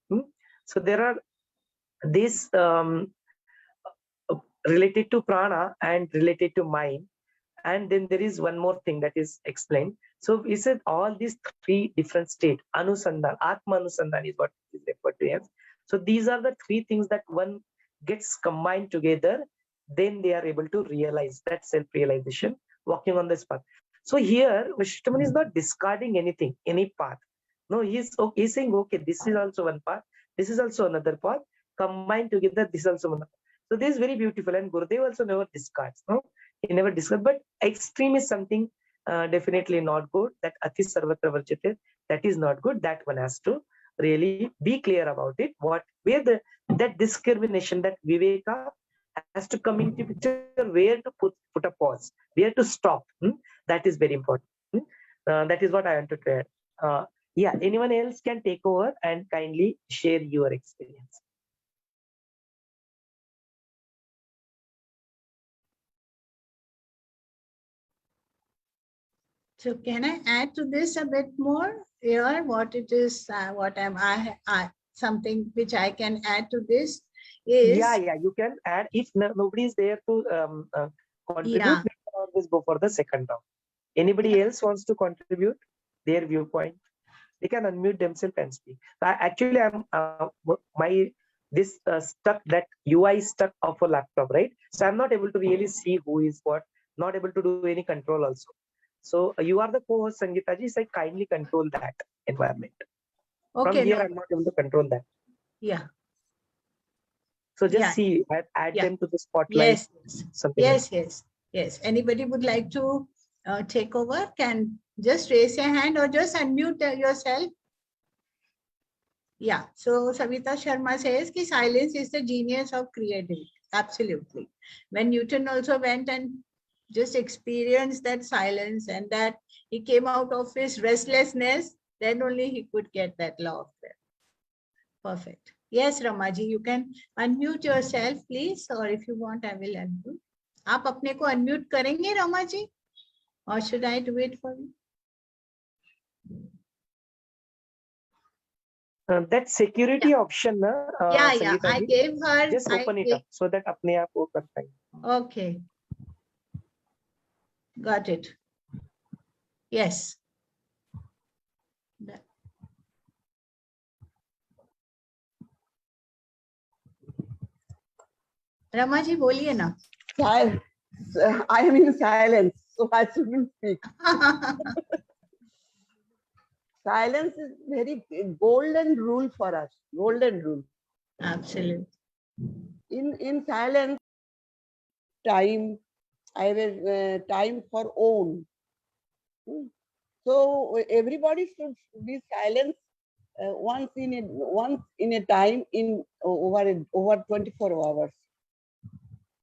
So there are this related to prana and related to mind. And then there is one more thing that is explained. So we said all these three different states, Anusandhan, Atma Anusandhan is what is referred to as. So these are the three things that one gets combined together, then they are able to realize that self-realization, walking on this path. So here, Vishtaman is not discarding anything, any path. No, he's saying, okay, this is also one path, this is also another path, combined together, this is also one path. So this is very beautiful, and Gurudev also never discards. No, he never discards. But extreme is something definitely not good. That Ati Sarvatra Varjate, that is not good. That one has to really be clear about it. Where that discrimination, that Viveka has to come into picture, where to put a pause, where to stop. That is very important. That is what I want to try. Yeah, anyone else can take over and kindly share your experience.
So can I add to this a bit more here? What it is, what am I something which I can add to this is,
yeah, you can add. If nobody is there to contribute,
yeah,
we can always go for the second round. Anybody else wants to contribute their viewpoint? They can unmute themselves and speak. Actually, I'm stuck, that UI stuck of a laptop, right? So I'm not able to really see who is what, not able to do any control also. So you are the co-host, Sangeeta ji, so kindly control that environment.
Okay,
from here, I'm not able to control that.
Yeah.
So just see, add them to the spotlight.
Yes. Anybody would like to take over? Can just raise your hand or just unmute yourself. Yeah. So Savita Sharma says that silence is the genius of creativity. Absolutely. When Newton also went and just experienced that silence, and that he came out of his restlessness, then only he could get that law of breath. Perfect. Yes, Ramaji, you can unmute yourself, please, or if you want, I will unmute. आप अपने को unmute करेंगे, Ramaji, or should I do it for you?
That security option,
I gave her.
Just open it up so that अपने आप वो कर पाएंगे.
Okay. Got it. Yes. Ramaji, बोलिए ना.
I am in silence, so I shouldn't speak. Silence is very golden rule for us. Golden rule.
Absolutely.
In silence, time. I have time for own. So everybody should be silent once in a time in over 24 hours.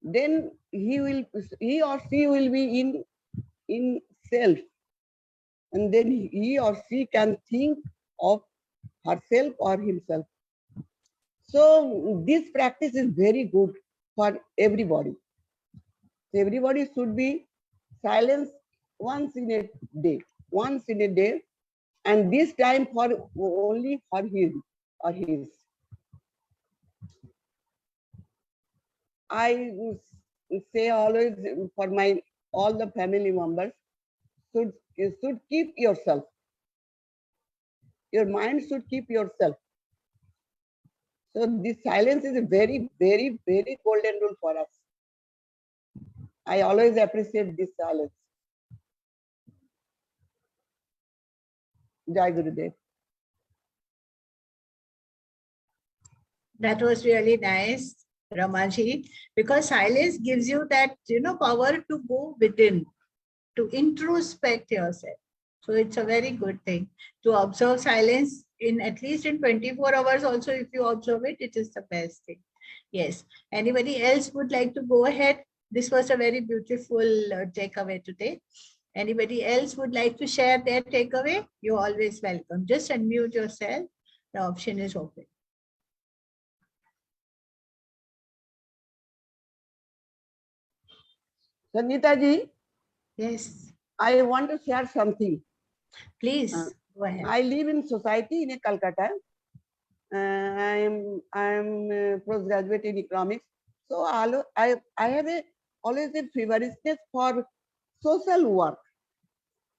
Then he or she will be in self, and then he or she can think of herself or himself. So this practice is very good for everybody. Everybody should be silent once in a day, and this time only for him or his. I say always for all the family members, should keep yourself. Your mind should keep yourself. So this silence is a very, very, very golden rule for us. I always appreciate this silence. Jai Gurudev.
That was really nice, Ramaji, because silence gives you that, power to go within, to introspect yourself. So it's a very good thing to observe silence in at least in 24 hours. Also, if you observe it, it is the best thing. Yes. Anybody else would like to go ahead? This was a very beautiful takeaway today. Anybody else would like to share their takeaway? You're always welcome. Just unmute yourself. The option is open.
Sangeeta ji.
Yes.
I want to share something.
Please go ahead.
I live in society in Calcutta. I am postgraduate in economics. So I have always a favoriteness for social work,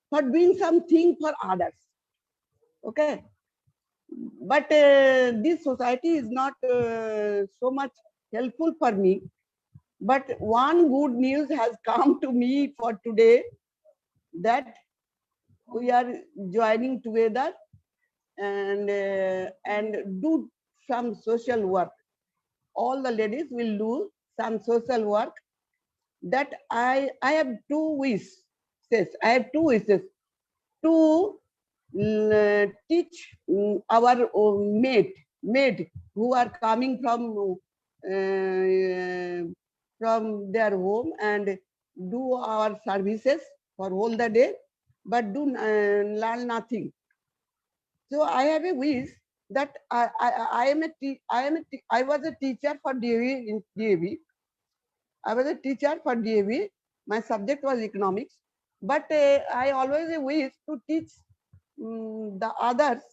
for doing something for others. Okay. But this society is not so much helpful for me. But one good news has come to me for today, that we are joining together and do some social work. All the ladies will do some social work. That I have two wishes. I have two wishes to teach our maid who are coming from their home and do our services for all the day, but do learn nothing. So I have a wish that I was a teacher for DAV in DAV. I was a teacher for DAV. My subject was economics, but I always wish to teach the others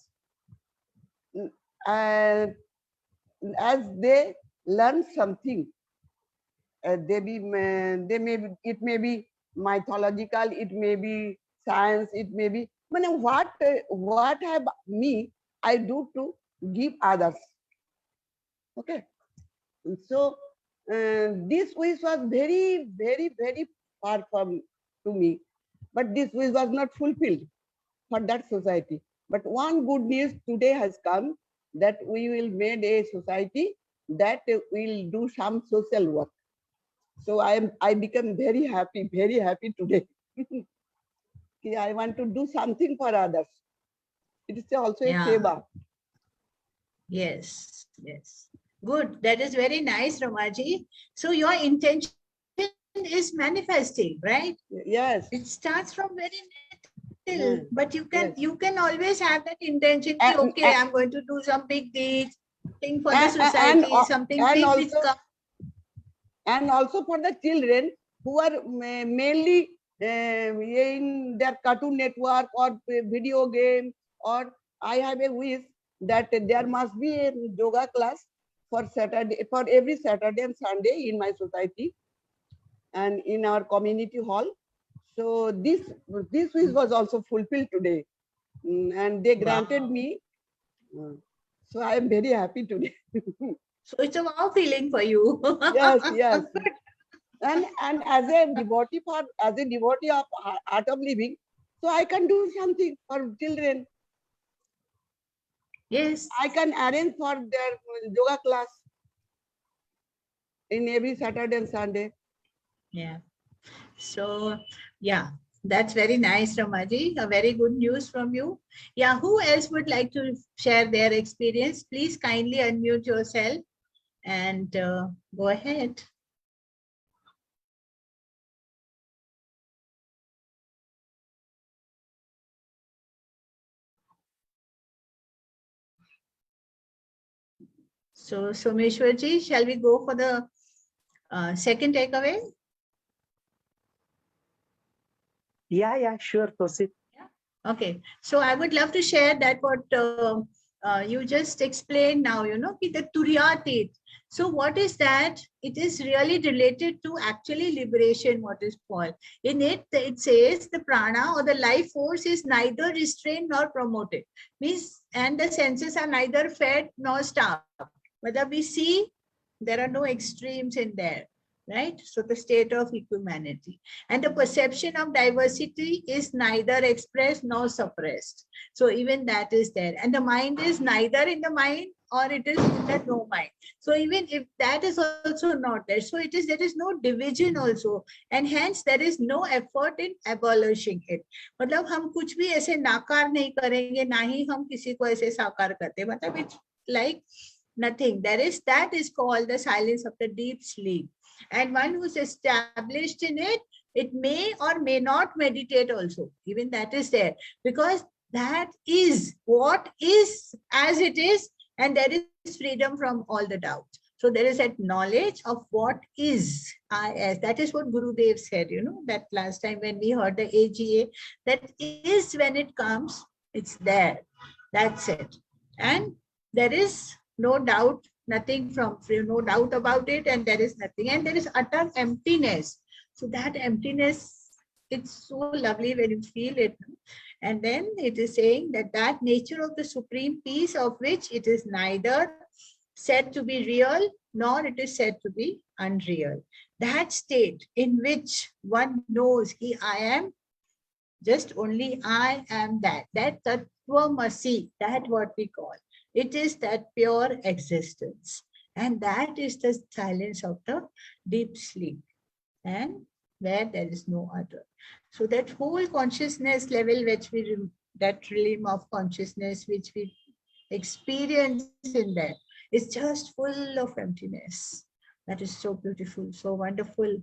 as they learn something. It may be mythological, it may be science, it may be what have me I do to give others. Okay, so this wish was very, very, very far from to me, but this wish was not fulfilled for that society. But one good news today has come, that we will make a society that will do some social work. So I become very happy today. I want to do something for others. It is also a seva.
Yes, yes. Good. That is very nice, Ramaji. So your intention is manifesting, right?
Yes.
It starts from very little,
Yes.
but you can
Yes.
you can always have that intention. Okay, I'm going to do some big deeds, something for the society, something big which comes.
And also for the children who are mainly in their Cartoon Network or video game, or I have a wish that there must be a yoga class for every Saturday and Sunday in my society and in our community hall. So this wish was also fulfilled today, and they granted me. So I am very happy today.
So it's a wow feeling for you.
Yes, yes. And as a devotee of art of living, so I can do something for children.
Yes.
I can arrange for their yoga class in every Saturday and Sunday.
Yeah. So yeah, that's very nice, Ramaji. A very good news from you. Yeah, who else would like to share their experience? Please kindly unmute yourself and go ahead. So, Someshwarji, shall we go for the second takeaway?
Yeah, sure, proceed.
Okay, so I would love to share that what you just explained now, the Turyatit. So what is that? It is really related to actually liberation, what is called. In it, it says the prana or the life force is neither restrained nor promoted. Means, and the senses are neither fed nor starved. Whether we see, there are no extremes in there. Right? So the state of equanimity and the perception of diversity is neither expressed nor suppressed. So even that is there. And the mind is neither in the mind or it is in the no mind. So even if that is also not there, so there is no division also. And hence there is no effort in abolishing it. मतलब हम कुछ भी ऐसे नाकार नहीं करेंगे, ना ही हम किसी को ऐसे साकार करते. मतलब it's like nothing. That is called the silence of the deep sleep. And one who's established in it, it may or may not meditate also. Even that is there. Because that is what is as it is, and there is freedom from all the doubt. So there is that knowledge of what is as. That is what Gurudev said, that last time when we heard the AGA, that is when it comes, it's there. That's it. And there is no doubt, nothing from no doubt about it, and there is nothing, and there is utter emptiness. So that emptiness it's so lovely when you feel it. And then it is saying that that nature of the supreme peace, of which it is neither said to be real nor it is said to be unreal. That state in which one knows I am just only I am that tattvamasi, that what we call. It is that pure existence. And that is the silence of the deep sleep. And where there is no other. So that whole consciousness level, that realm of consciousness which we experience in there, is just full of emptiness. That is so beautiful, so wonderful.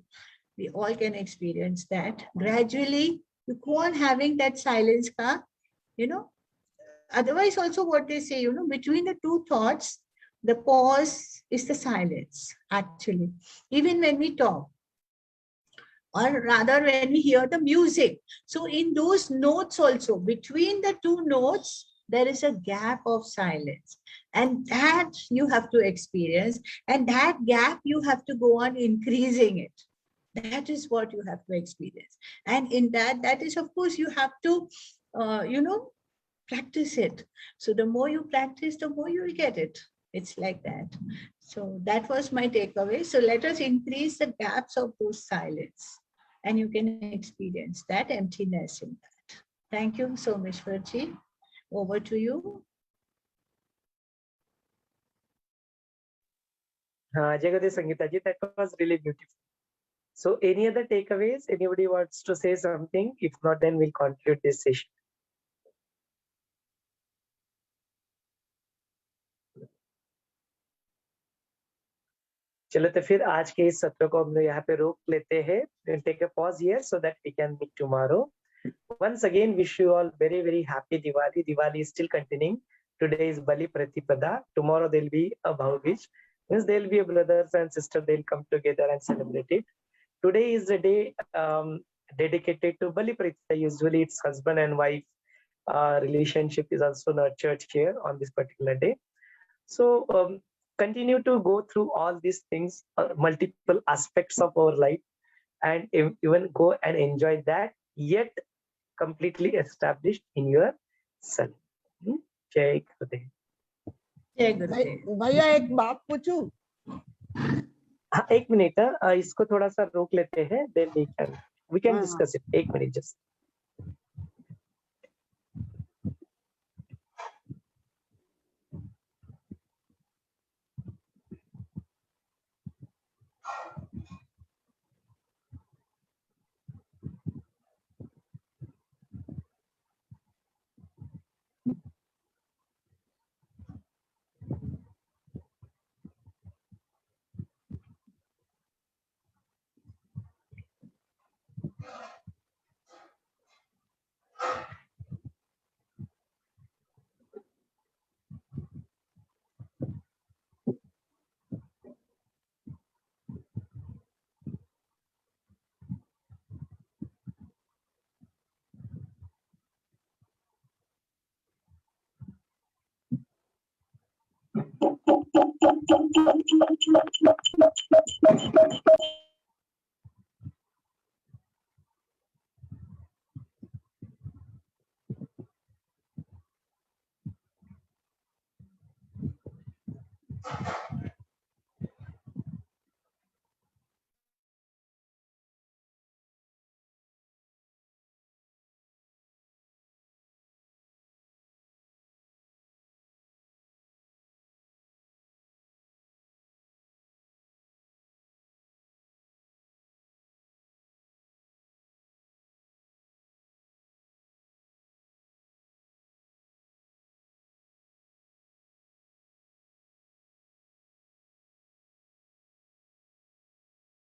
We all can experience that. Gradually, you go on having that silence, otherwise also what they say, between the two thoughts, the pause is the silence, actually. Even when we talk, or rather when we hear the music. So in those notes also, between the two notes, there is a gap of silence. And that you have to experience. And that gap, you have to go on increasing it. That is what you have to experience. And in that is, of course, you have to, practice it. So the more you practice, the more you will get it. It's like that. So that was my takeaway. So let us increase the gaps of those silence. And you can experience that emptiness in that. Thank you so much, Virji. Over to you.
Jagadi Sangeeta ji, that was really beautiful. So any other takeaways? Anybody wants to say something? If not, then we'll conclude this session. चलो तो फिर आज के इस सत्र को हम लोग यहाँ पे रोक लेते हैं. We'll take a pause here so that we can meet tomorrow. Once again, wish you all very, very happy Diwali. Diwali is still continuing. Today is Bali Pratipada. Tomorrow there'll be a Bhau-Bij. Means there'll be a brothers and sisters. They'll come together and celebrate it. Today is the day dedicated to Bali Pratipada. Usually it's husband and wife relationship is also nurtured here on this particular day. So continue to go through all these things, multiple aspects of our life, and even go and enjoy that, yet completely established in your self. Jai Gurudev.
Jai Gurudev.
भैया एक बात पूछूं?
हाँ, एक minute, इसको थोड़ा सा रोक लेते हैं, then we can discuss it. एक मिनट just.